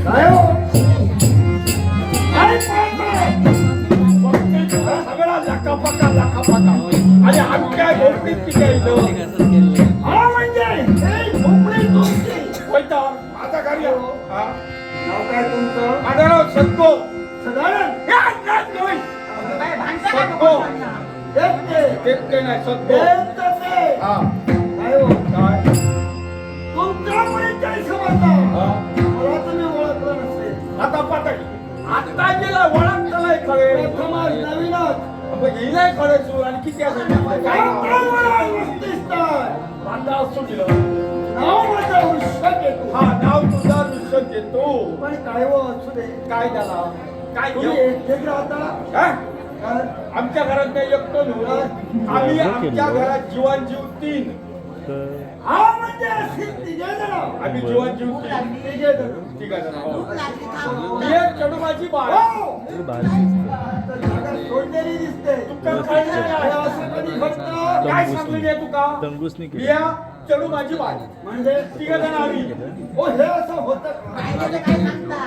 काय हो? सगळा लकापका आणि आमच्या झोपडीत पिकायचं हा म्हणजे हे झोपडी तुमची. होता माझा कार्य नाव काय तुमचं? माझं नाव सत्तो सदानंद. सत्तो तेच ते. नाही सत्तो तेच ते. हा काय हो? काय तुमचा परिचय समजला. हा मला तुम्ही ओळखलं नसेल. आता पातळी आता गेला वळण चलाय खरे प्रथमच नवीनच. हिलाय खरे सूर आणि किती असं काय काय काय वस्तीस तर. बांधा असतो दिलं नाव माझं वृषक येतो. हा नाव तुझा विषय घेतो पण काय हो असू दे. काय झाला काय तुम्ही घेऊ एकटे राहता. हा? काय? आमच्या घरात नाही एकटो नव्हता आम्ही आमच्या घरात जीवन जीव 3 हा म्हणजे असे तिघे जण. आम्ही जीवन जीव 3 तिघे जण. ठीक आहे ना मी एक चडूबाची बाळ हो. आता जागा सोडलेली दिसते. तुका कळलं हे नाही असं कधी फक्त काय सांगलं नाही तुका तंगूसनी केलं. बिया चडूबाची बाळ म्हणजे तिघ जण आम्ही हो हे असं होतं का?